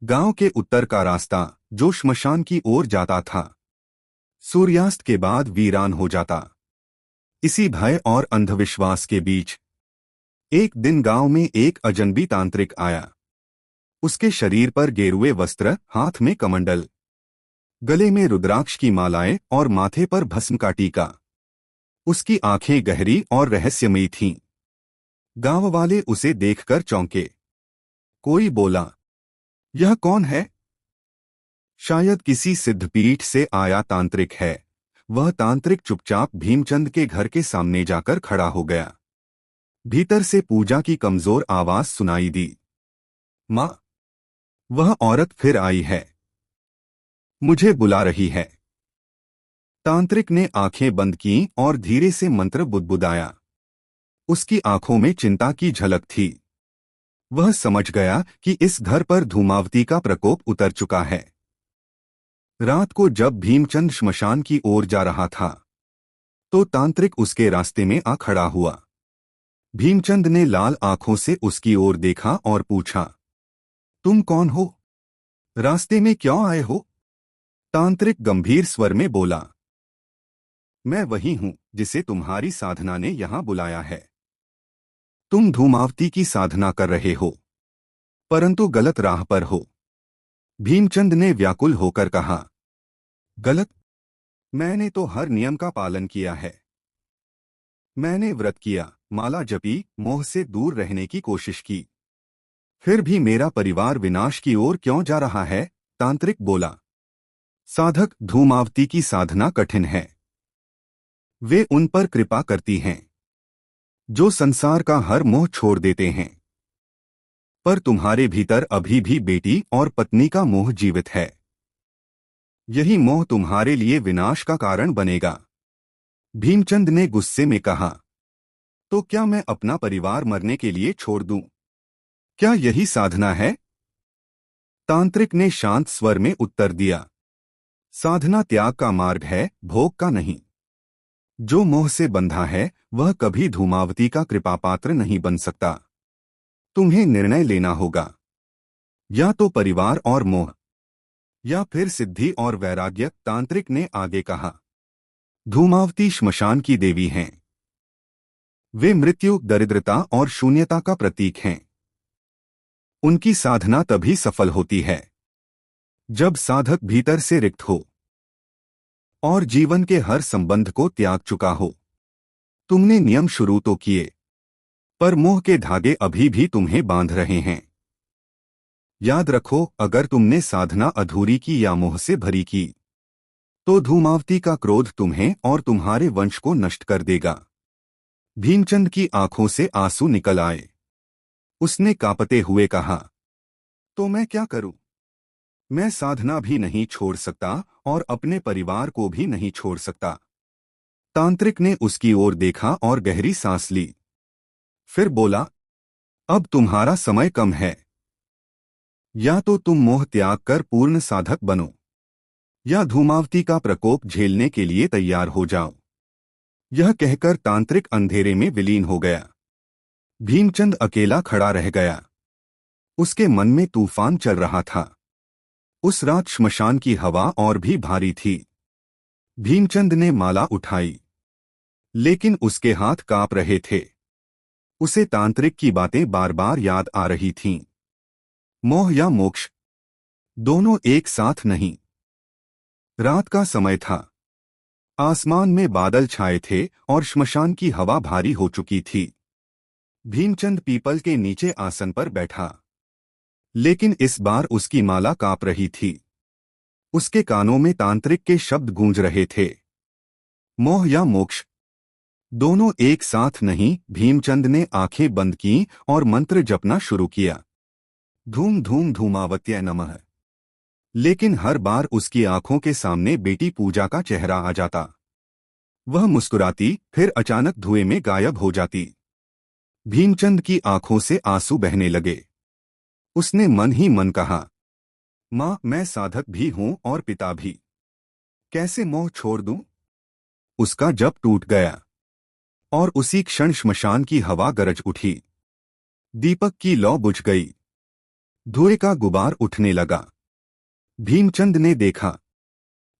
गांव के उत्तर का रास्ता जो श्मशान की ओर जाता था, सूर्यास्त के बाद वीरान हो जाता। इसी भय और अंधविश्वास के बीच एक दिन गांव में एक अजनबी तांत्रिक आया। उसके शरीर पर गेरुए वस्त्र, हाथ में कमंडल, गले में रुद्राक्ष की मालाएं और माथे पर भस्म का टीका। उसकी आंखें गहरी और रहस्यमयी थीं। गांव वाले उसे देखकर चौंके। कोई बोला, यह कौन है? शायद किसी सिद्धपीठ से आया तांत्रिक है। वह तांत्रिक चुपचाप भीमचंद के घर के सामने जाकर खड़ा हो गया। भीतर से पूजा की कमजोर आवाज सुनाई दी, मां, वह औरत फिर आई है, मुझे बुला रही है। तांत्रिक ने आंखें बंद की और धीरे से मंत्र बुदबुदाया। उसकी आंखों में चिंता की झलक थी। वह समझ गया कि इस घर पर धूमावती का प्रकोप उतर चुका है। रात को जब भीमचंद श्मशान की ओर जा रहा था तो तांत्रिक उसके रास्ते में आ खड़ा हुआ। भीमचंद ने लाल आंखों से उसकी ओर देखा और पूछा, तुम कौन हो? रास्ते में क्यों आए हो? तांत्रिक गंभीर स्वर में बोला, मैं वही हूं जिसे तुम्हारी साधना ने यहां बुलाया है। तुम धूमावती की साधना कर रहे हो, परंतु गलत राह पर हो। भीमचंद ने व्याकुल होकर कहा, गलत? मैंने तो हर नियम का पालन किया है। मैंने व्रत किया, माला जपी, मोह से दूर रहने की कोशिश की। फिर भी मेरा परिवार विनाश की ओर क्यों जा रहा है? तांत्रिक बोला, साधक धूमावती की साधना कठिन है। वे उन पर कृपा करती हैं जो संसार का हर मोह छोड़ देते हैं। पर तुम्हारे भीतर अभी भी बेटी और पत्नी का मोह जीवित है। यही मोह तुम्हारे लिए विनाश का कारण बनेगा। भीमचंद ने गुस्से में कहा, तो क्या मैं अपना परिवार मरने के लिए छोड़ दूं? क्या यही साधना है? तांत्रिक ने शांत स्वर में उत्तर दिया, साधना त्याग का मार्ग है, भोग का नहीं। जो मोह से बंधा है वह कभी धूमावती का कृपापात्र नहीं बन सकता। तुम्हें निर्णय लेना होगा, या तो परिवार और मोह, या फिर सिद्धि और वैराग्य। तांत्रिक ने आगे कहा, धूमावती श्मशान की देवी हैं। वे मृत्यु, दरिद्रता और शून्यता का प्रतीक हैं। उनकी साधना तभी सफल होती है जब साधक भीतर से रिक्त हो और जीवन के हर संबंध को त्याग चुका हो। तुमने नियम शुरू तो किए, पर मोह के धागे अभी भी तुम्हें बांध रहे हैं। याद रखो, अगर तुमने साधना अधूरी की या मोह से भरी की, तो धूमावती का क्रोध तुम्हें और तुम्हारे वंश को नष्ट कर देगा। भीमचंद की आंखों से आंसू निकल आए। उसने कांपते हुए कहा, तो मैं क्या करूं? मैं साधना भी नहीं छोड़ सकता और अपने परिवार को भी नहीं छोड़ सकता। तांत्रिक ने उसकी ओर देखा और गहरी सांस ली। फिर बोला, अब तुम्हारा समय कम है। या तो तुम मोह त्याग कर पूर्ण साधक बनो, या धूमावती का प्रकोप झेलने के लिए तैयार हो जाओ। यह कहकर तांत्रिक अंधेरे में विलीन हो गया। भीमचंद अकेला खड़ा रह गया। उसके मन में तूफान चल रहा था। उस रात श्मशान की हवा और भी भारी थी। भीमचंद ने माला उठाई, लेकिन उसके हाथ कांप रहे थे। उसे तांत्रिक की बातें बार बार याद आ रही थीं। मोह या मोक्ष, दोनों एक साथ नहीं। रात का समय था। आसमान में बादल छाए थे और श्मशान की हवा भारी हो चुकी थी। भीमचंद पीपल के नीचे आसन पर बैठा, लेकिन इस बार उसकी माला कांप रही थी। उसके कानों में तांत्रिक के शब्द गूंज रहे थे। मोह या मोक्ष, दोनों एक साथ नहीं। भीमचंद ने आंखें बंद की और मंत्र जपना शुरू किया। धूम धूम धूमावत्य नमः। लेकिन हर बार उसकी आंखों के सामने बेटी पूजा का चेहरा आ जाता। वह मुस्कुराती, फिर अचानक धुएं में गायब हो जाती। भीमचंद की आंखों से आंसू बहने लगे। उसने मन ही मन कहा, माँ, मैं साधक भी हूं और पिता भी। कैसे मोह छोड़ दूं? उसका जप टूट गया और उसी क्षण श्मशान की हवा गरज उठी। दीपक की लौ बुझ गई। धुएं का गुबार उठने लगा। भीमचंद ने देखा,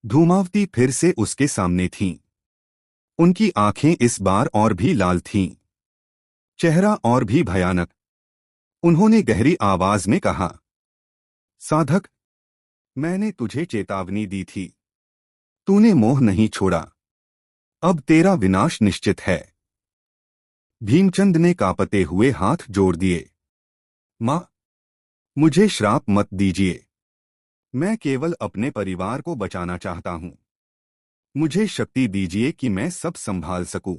धूमावती फिर से उसके सामने थीं। उनकी आंखें इस बार और भी लाल थीं, चेहरा और भी भयानक। उन्होंने गहरी आवाज में कहा, साधक, मैंने तुझे चेतावनी दी थी। तूने मोह नहीं छोड़ा। अब तेरा विनाश निश्चित है। भीमचंद ने कांपते हुए हाथ जोड़ दिए। मां, मुझे श्राप मत दीजिए। मैं केवल अपने परिवार को बचाना चाहता हूं। मुझे शक्ति दीजिए कि मैं सब संभाल सकूं।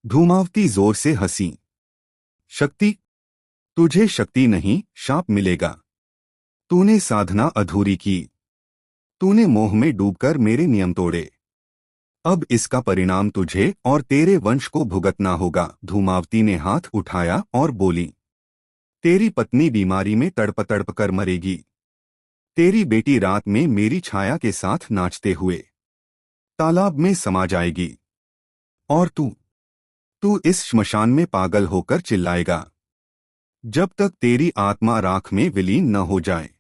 धूमावती जोर से हंसी। शक्ति? तुझे शक्ति नहीं, शाप मिलेगा। तूने साधना अधूरी की। तूने मोह में डूबकर मेरे नियम तोड़े। अब इसका परिणाम तुझे और तेरे वंश को भुगतना होगा। धूमावती ने हाथ उठाया और बोली, तेरी पत्नी बीमारी में तड़प तड़प कर मरेगी। तेरी बेटी रात में मेरी छाया के साथ नाचते हुए तालाब में समा जाएगी। और तू इस श्मशान में पागल होकर चिल्लाएगा जब तक तेरी आत्मा राख में विलीन न हो जाए।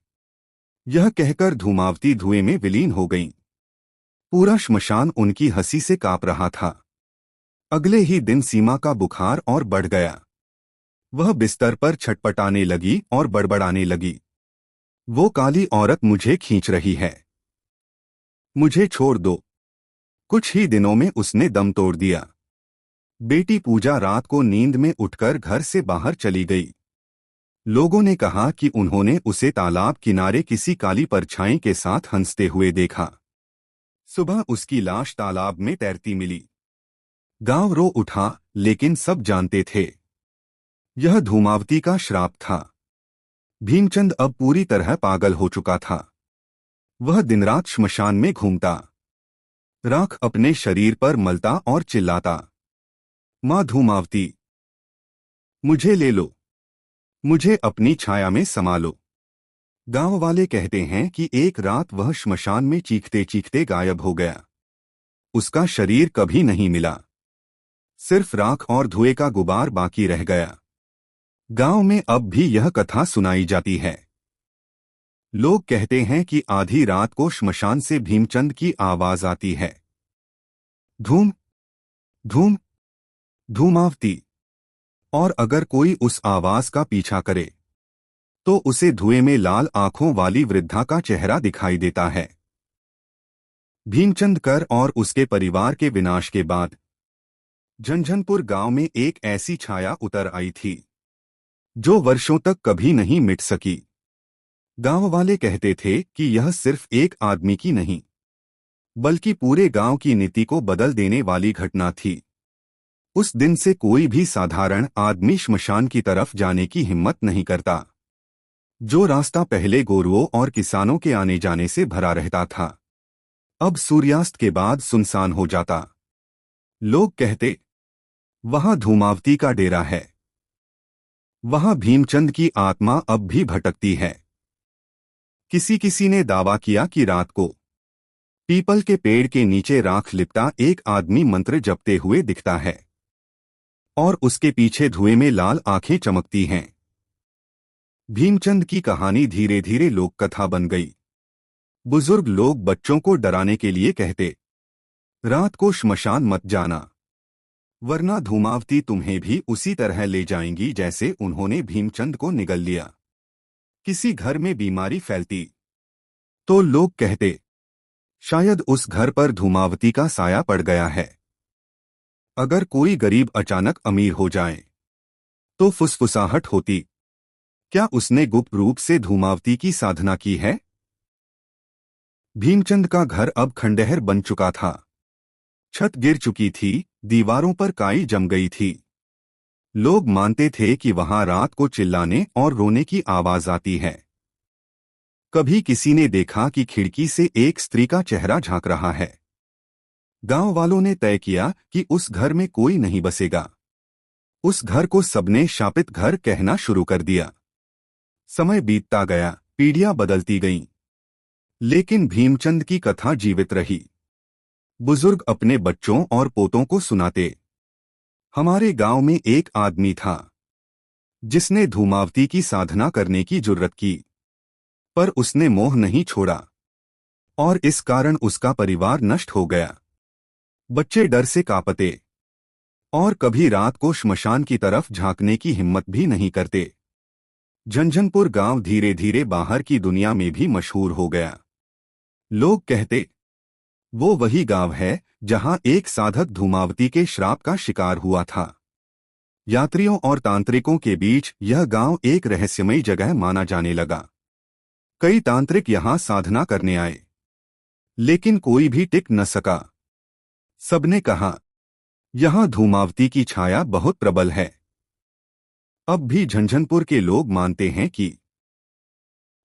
यह कहकर धूमावती धुएं में विलीन हो गई। पूरा श्मशान उनकी हंसी से कांप रहा था। अगले ही दिन सीमा का बुखार और बढ़ गया। वह बिस्तर पर छटपटाने लगी और बड़बड़ाने लगी, वो काली औरत मुझे खींच रही है। मुझे छोड़ दो। कुछ ही दिनों में उसने दम तोड़ दिया। बेटी पूजा रात को नींद में उठकर घर से बाहर चली गई। लोगों ने कहा कि उन्होंने उसे तालाब किनारे किसी काली परछाई के साथ हंसते हुए देखा। सुबह उसकी लाश तालाब में तैरती मिली। गांव रो उठा, लेकिन सब जानते थे यह धूमावती का श्राप था। भीमचंद अब पूरी तरह पागल हो चुका था। वह दिन रात श्मशान में घूमता, राख अपने शरीर पर मलता और चिल्लाता, मां धूमावती, मुझे ले लो, मुझे अपनी छाया में समा लो। गांव वाले कहते हैं कि एक रात वह श्मशान में चीखते चीखते गायब हो गया। उसका शरीर कभी नहीं मिला। सिर्फ राख और धुएं का गुबार बाकी रह गया। गांव में अब भी यह कथा सुनाई जाती है। लोग कहते हैं कि आधी रात को श्मशान से भीमचंद की आवाज आती है, धूम धूम धूमावती। और अगर कोई उस आवाज का पीछा करे तो उसे धुएं में लाल आंखों वाली वृद्धा का चेहरा दिखाई देता है। भीमचंद कर और उसके परिवार के विनाश के बाद झंझनपुर गांव में एक ऐसी छाया उतर आई थी जो वर्षों तक कभी नहीं मिट सकी। गांव वाले कहते थे कि यह सिर्फ एक आदमी की नहीं बल्कि पूरे गांव की नीति को बदल देने वाली घटना थी। उस दिन से कोई भी साधारण आदमी श्मशान की तरफ जाने की हिम्मत नहीं करता। जो रास्ता पहले गोरुओं और किसानों के आने जाने से भरा रहता था अब सूर्यास्त के बाद सुनसान हो जाता। लोग कहते, वहां धूमावती का डेरा है, वहां भीमचंद की आत्मा अब भी भटकती है। किसी किसी ने दावा किया कि रात को पीपल के पेड़ के नीचे राख लिपटा एक आदमी मंत्र जपते हुए दिखता है और उसके पीछे धुएं में लाल आंखें चमकती हैं। भीमचंद की कहानी धीरे धीरे लोक कथा बन गई। बुजुर्ग लोग बच्चों को डराने के लिए कहते, रात को श्मशान मत जाना, वरना धूमावती तुम्हें भी उसी तरह ले जाएंगी जैसे उन्होंने भीमचंद को निगल लिया। किसी घर में बीमारी फैलती तो लोग कहते, शायद उस घर पर धूमावती का साया पड़ गया है। अगर कोई गरीब अचानक अमीर हो जाए तो फुसफुसाहट होती, क्या उसने गुप्त रूप से धूमावती की साधना की है? भीमचंद का घर अब खंडहर बन चुका था। छत गिर चुकी थी, दीवारों पर काई जम गई थी। लोग मानते थे कि वहां रात को चिल्लाने और रोने की आवाज आती है। कभी किसी ने देखा कि खिड़की से एक स्त्री का चेहरा झांक रहा है। गांव वालों ने तय किया कि उस घर में कोई नहीं बसेगा। उस घर को सबने शापित घर कहना शुरू कर दिया। समय बीतता गया, पीढ़ियां बदलती गईं, लेकिन भीमचंद की कथा जीवित रही। बुजुर्ग अपने बच्चों और पोतों को सुनाते, हमारे गांव में एक आदमी था जिसने धूमावती की साधना करने की जुर्रत की, पर उसने मोह नहीं छोड़ा और इस कारण उसका परिवार नष्ट हो गया। बच्चे डर से कांपते और कभी रात को श्मशान की तरफ झांकने की हिम्मत भी नहीं करते। झंझनपुर गांव धीरे धीरे बाहर की दुनिया में भी मशहूर हो गया। लोग कहते, वो वही गांव है जहां एक साधक धूमावती के श्राप का शिकार हुआ था। यात्रियों और तांत्रिकों के बीच यह गांव एक रहस्यमयी जगह माना जाने लगा। कई तांत्रिक यहां साधना करने आए, लेकिन कोई भी टिक न सका। सबने कहा, यहां धूमावती की छाया बहुत प्रबल है। अब भी झंझनपुर के लोग मानते हैं कि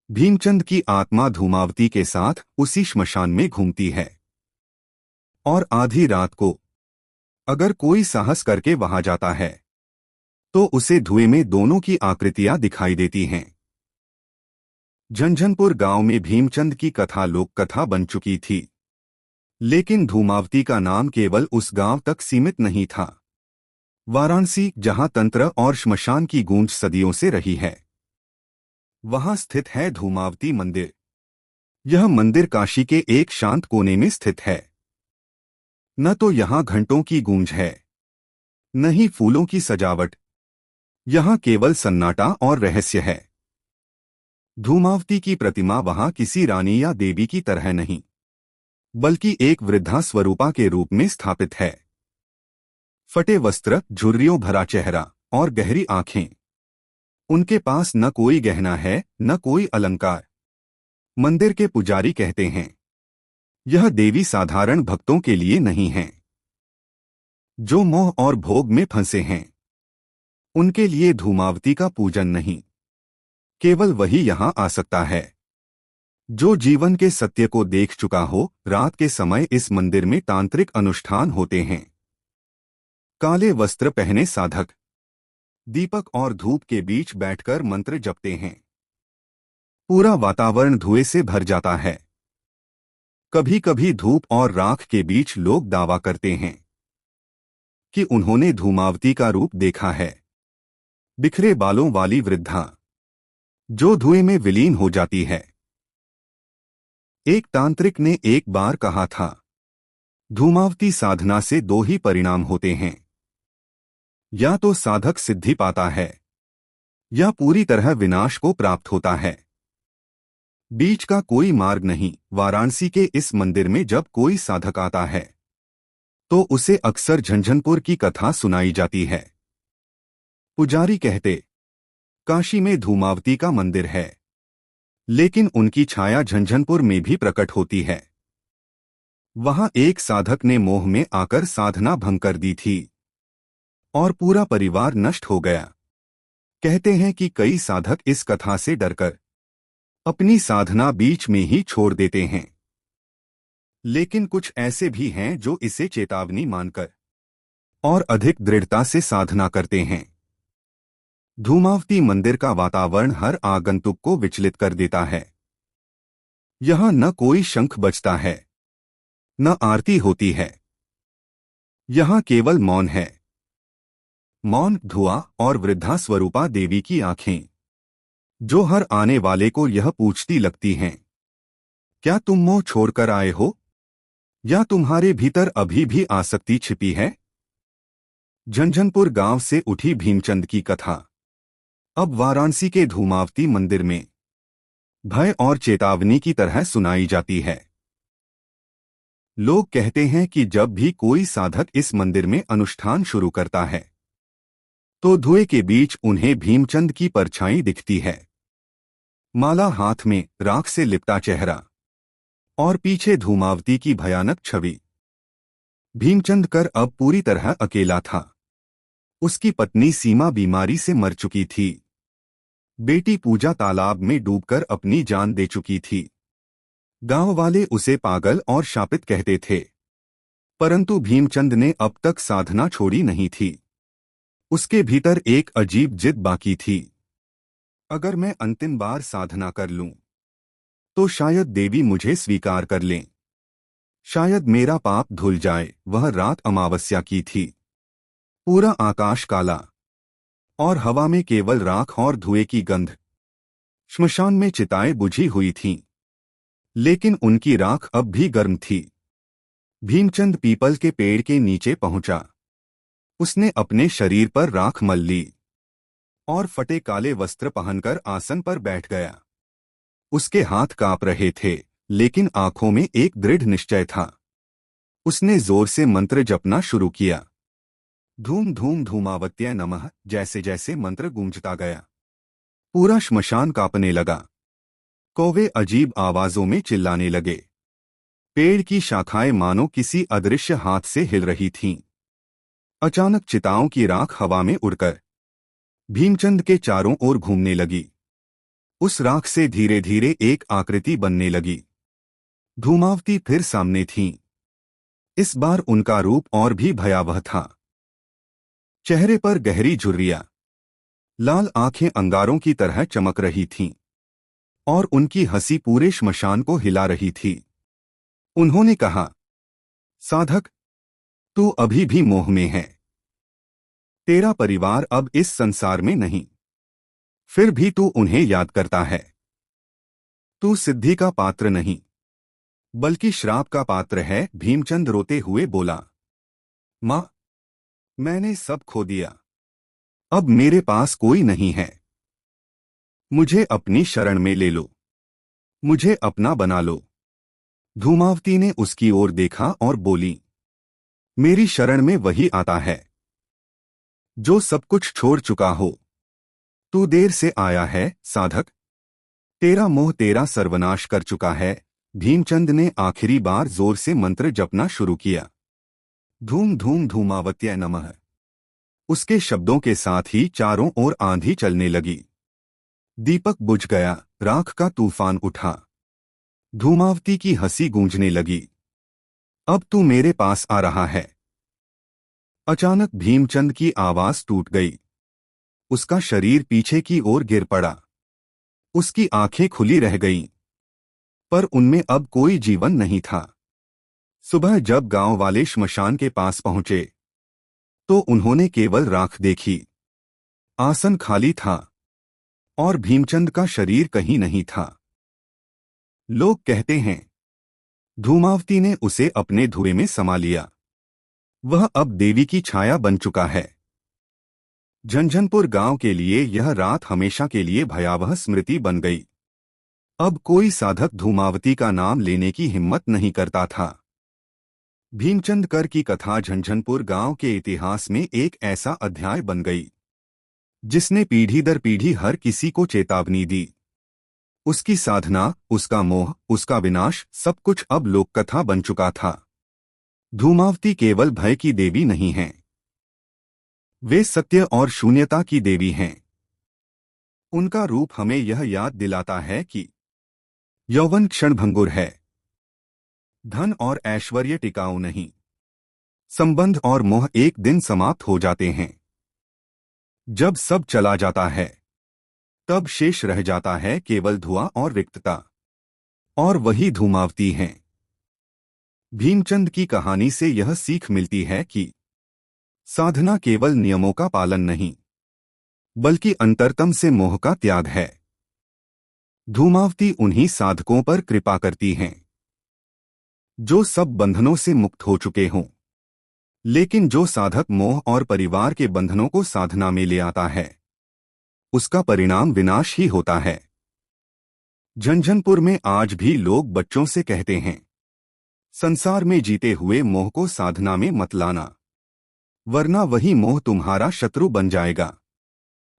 भीमचंद की आत्मा धूमावती के साथ उसी श्मशान में घूमती है और आधी रात को अगर कोई साहस करके वहां जाता है तो उसे धुएं में दोनों की आकृतियां दिखाई देती हैं। झंझनपुर गांव में भीमचंद की कथा लोक कथा बन चुकी थी, लेकिन धूमावती का नाम केवल उस गांव तक सीमित नहीं था। वाराणसी, जहां तंत्र और श्मशान की गूंज सदियों से रही है, वहां स्थित है धूमावती मंदिर। यह मंदिर काशी के एक शांत कोने में स्थित है। न तो यहां घंटों की गूंज है, न ही फूलों की सजावट। यहां केवल सन्नाटा और रहस्य है। धूमावती की प्रतिमा वहां किसी रानी या देवी की तरह नहीं, बल्कि एक वृद्धा स्वरूपा के रूप में स्थापित है। फटे वस्त्र, झुर्रियों भरा चेहरा और गहरी आंखें। उनके पास न कोई गहना है, न कोई अलंकार। मंदिर के पुजारी कहते हैं, यह देवी साधारण भक्तों के लिए नहीं है। जो मोह और भोग में फंसे हैं, उनके लिए धूमावती का पूजन नहीं, केवल वही यहां आ सकता है जो जीवन के सत्य को देख चुका हो। रात के समय इस मंदिर में तांत्रिक अनुष्ठान होते हैं। काले वस्त्र पहने साधक दीपक और धूप के बीच बैठकर मंत्र जपते हैं। पूरा वातावरण धुएं से भर जाता है। कभी कभी धूप और राख के बीच लोग दावा करते हैं कि उन्होंने धूमावती का रूप देखा है। बिखरे बालों वाली वृद्धा जो धुएं में विलीन हो जाती है। एक तांत्रिक ने एक बार कहा था, धूमावती साधना से दो ही परिणाम होते हैं, या तो साधक सिद्धि पाता है या पूरी तरह विनाश को प्राप्त होता है। बीच का कोई मार्ग नहीं। वाराणसी के इस मंदिर में जब कोई साधक आता है तो उसे अक्सर झंझनपुर की कथा सुनाई जाती है। पुजारी कहते, काशी में धूमावती का मंदिर है, लेकिन उनकी छाया झंझनपुर में भी प्रकट होती है। वहां एक साधक ने मोह में आकर साधना भंग कर दी थी और पूरा परिवार नष्ट हो गया। कहते हैं कि कई साधक इस कथा से डरकर अपनी साधना बीच में ही छोड़ देते हैं, लेकिन कुछ ऐसे भी हैं जो इसे चेतावनी मानकर और अधिक दृढ़ता से साधना करते हैं। धूमावती मंदिर का वातावरण हर आगंतुक को विचलित कर देता है। यहां न कोई शंख बजता है, न आरती होती है। यहां केवल मौन है। मौन, धुआं और वृद्धा स्वरूपा देवी की आंखें, जो हर आने वाले को यह पूछती लगती हैं, क्या तुम मोह छोड़कर आए हो या तुम्हारे भीतर अभी भी आसक्ति छिपी है? झंझनपुर गांव से उठी भीमचंद की कथा अब वाराणसी के धूमावती मंदिर में भय और चेतावनी की तरह सुनाई जाती है। लोग कहते हैं कि जब भी कोई साधक इस मंदिर में अनुष्ठान शुरू करता है तो धुएं के बीच उन्हें भीमचंद की परछाई दिखती है। माला हाथ में, राख से लिपटा चेहरा और पीछे धूमावती की भयानक छवि। भीमचंद कर अब पूरी तरह अकेला था। उसकी पत्नी सीमा बीमारी से मर चुकी थी। बेटी पूजा तालाब में डूबकर अपनी जान दे चुकी थी। गांव वाले उसे पागल और शापित कहते थे, परंतु भीमचंद ने अब तक साधना छोड़ी नहीं थी। उसके भीतर एक अजीब जिद बाकी थी। अगर मैं अंतिम बार साधना कर लूं तो शायद देवी मुझे स्वीकार कर लें। शायद मेरा पाप धुल जाए। वह रात अमावस्या की थी। पूरा आकाश काला और हवा में केवल राख और धुएं की गंध। श्मशान में चिताएं बुझी हुई थीं, लेकिन उनकी राख अब भी गर्म थी। भीमचंद पीपल के पेड़ के नीचे पहुंचा। उसने अपने शरीर पर राख मल ली और फटे काले वस्त्र पहनकर आसन पर बैठ गया। उसके हाथ कांप रहे थे, लेकिन आंखों में एक दृढ़ निश्चय था। उसने जोर से मंत्र जपना शुरू किया। धूम धूम धूमावत्याय नमः। जैसे जैसे मंत्र गूंजता गया, पूरा श्मशान कांपने लगा। कौवे अजीब आवाजों में चिल्लाने लगे। पेड़ की शाखाएं मानो किसी अदृश्य हाथ से हिल रही थीं। अचानक चिताओं की राख हवा में उड़कर भीमचंद के चारों ओर घूमने लगी। उस राख से धीरे धीरे एक आकृति बनने लगी। धूमावती फिर सामने थीं। इस बार उनका रूप और भी भयावह था। चेहरे पर गहरी झुर्रियां, लाल आंखें अंगारों की तरह चमक रही थीं और उनकी हंसी पूरे श्मशान को हिला रही थी। उन्होंने कहा, साधक, तू अभी भी मोह में है। तेरा परिवार अब इस संसार में नहीं, फिर भी तू उन्हें याद करता है। तू सिद्धि का पात्र नहीं, बल्कि श्राप का पात्र है। भीमचंद रोते हुए बोला, मां, मैंने सब खो दिया। अब मेरे पास कोई नहीं है। मुझे अपनी शरण में ले लो। मुझे अपना बना लो। धूमावती ने उसकी ओर देखा और बोली, मेरी शरण में वही आता है जो सब कुछ छोड़ चुका हो। तू देर से आया है साधक। तेरा मोह तेरा सर्वनाश कर चुका है। भीमचंद ने आखिरी बार जोर से मंत्र जपना शुरू किया। धूम धूम धूमावत्याय नमः। उसके शब्दों के साथ ही चारों ओर आंधी चलने लगी। दीपक बुझ गया, राख का तूफान उठा। धूमावती की हंसी गूंजने लगी। अब तू मेरे पास आ रहा है। अचानक भीमचंद की आवाज टूट गई। उसका शरीर पीछे की ओर गिर पड़ा। उसकी आंखें खुली रह गईं, पर उनमें अब कोई जीवन नहीं था। सुबह जब गांव वाले श्मशान के पास पहुंचे तो उन्होंने केवल राख देखी। आसन खाली था और भीमचंद का शरीर कहीं नहीं था। लोग कहते हैं, धूमावती ने उसे अपने धुएं में समा लिया। वह अब देवी की छाया बन चुका है। झंझनपुर गांव के लिए यह रात हमेशा के लिए भयावह स्मृति बन गई। अब कोई साधक धूमावती का नाम लेने की हिम्मत नहीं करता था। भीमचंद कर की कथा झंझनपुर गांव के इतिहास में एक ऐसा अध्याय बन गई जिसने पीढ़ी दर पीढ़ी हर किसी को चेतावनी दी। उसकी साधना, उसका मोह, उसका विनाश, सब कुछ अब लोककथा बन चुका था। धूमावती केवल भय की देवी नहीं है, वे सत्य और शून्यता की देवी हैं। उनका रूप हमें यह याद दिलाता है कि यौवन क्षणभंगुर है, धन और ऐश्वर्य टिकाऊ नहीं, संबंध और मोह एक दिन समाप्त हो जाते हैं। जब सब चला जाता है तब शेष रह जाता है केवल धुआं और रिक्तता, और वही धूमावती है। भीमचंद की कहानी से यह सीख मिलती है कि साधना केवल नियमों का पालन नहीं, बल्कि अंतरतम से मोह का त्याग है। धूमावती उन्हीं साधकों पर कृपा करती हैं जो सब बंधनों से मुक्त हो चुके हों। लेकिन जो साधक मोह और परिवार के बंधनों को साधना में ले आता है, उसका परिणाम विनाश ही होता है। झंझनपुर में आज भी लोग बच्चों से कहते हैं, संसार में जीते हुए मोह को साधना में मत लाना, वरना वही मोह तुम्हारा शत्रु बन जाएगा।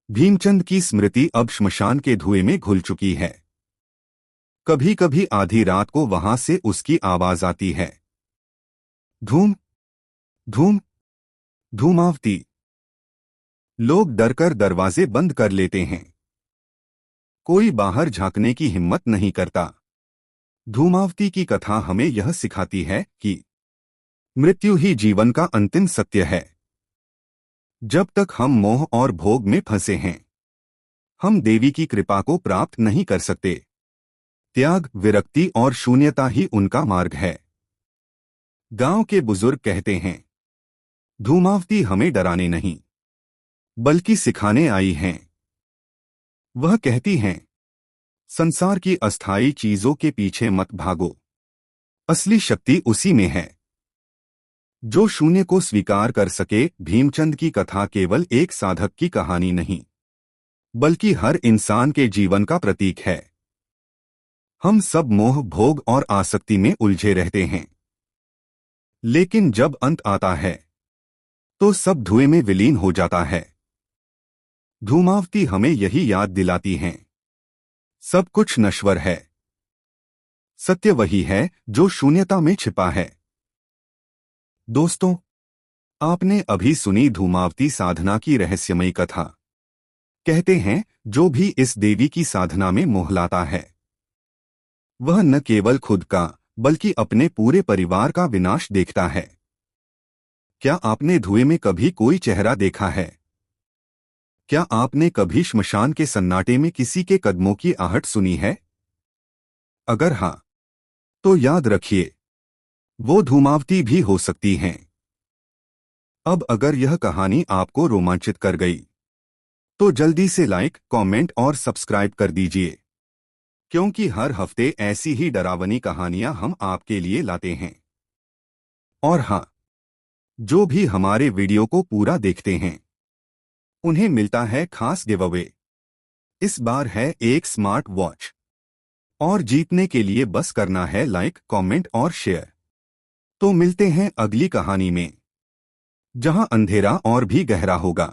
भीमचंद की स्मृति अब श्मशान के धुएं में घुल चुकी है। कभी कभी आधी रात को वहां से उसकी आवाज आती है, धूम धूम धूमावती। लोग डरकर दरवाजे बंद कर लेते हैं, कोई बाहर झांकने की हिम्मत नहीं करता। धूमावती की कथा हमें यह सिखाती है कि मृत्यु ही जीवन का अंतिम सत्य है। जब तक हम मोह और भोग में फंसे हैं, हम देवी की कृपा को प्राप्त नहीं कर सकते। त्याग, विरक्ति और शून्यता ही उनका मार्ग है। गांव के बुजुर्ग कहते हैं, धूमावती हमें डराने नहीं, बल्कि सिखाने आई हैं। वह कहती हैं, संसार की अस्थायी चीजों के पीछे मत भागो, असली शक्ति उसी में है जो शून्य को स्वीकार कर सके। भीमचंद की कथा केवल एक साधक की कहानी नहीं, बल्कि हर इंसान के जीवन का प्रतीक है। हम सब मोह, भोग और आसक्ति में उलझे रहते हैं, लेकिन जब अंत आता है तो सब धुएं में विलीन हो जाता है। धूमावती हमें यही याद दिलाती हैं, सब कुछ नश्वर है, सत्य वही है जो शून्यता में छिपा है। दोस्तों, आपने अभी सुनी धूमावती साधना की रहस्यमयी कथा। कहते हैं, जो भी इस देवी की साधना में मोह लाता है, वह न केवल खुद का बल्कि अपने पूरे परिवार का विनाश देखता है। क्या आपने धुएं में कभी कोई चेहरा देखा है? क्या आपने कभी श्मशान के सन्नाटे में किसी के कदमों की आहट सुनी है? अगर हाँ, तो याद रखिए, वो धूमावती भी हो सकती हैं। अब अगर यह कहानी आपको रोमांचित कर गई, तो जल्दी से लाइक, कमेंट और सब्सक्राइब कर दीजिए, क्योंकि हर हफ्ते ऐसी ही डरावनी कहानियां हम आपके लिए लाते हैं। और हाँ, जो भी हमारे वीडियो को पूरा देखते हैं, उन्हें मिलता है खास गिव अवे। इस बार है एक स्मार्ट वॉच, और जीतने के लिए बस करना है लाइक, कमेंट और शेयर। तो मिलते हैं अगली कहानी में, जहां अंधेरा और भी गहरा होगा।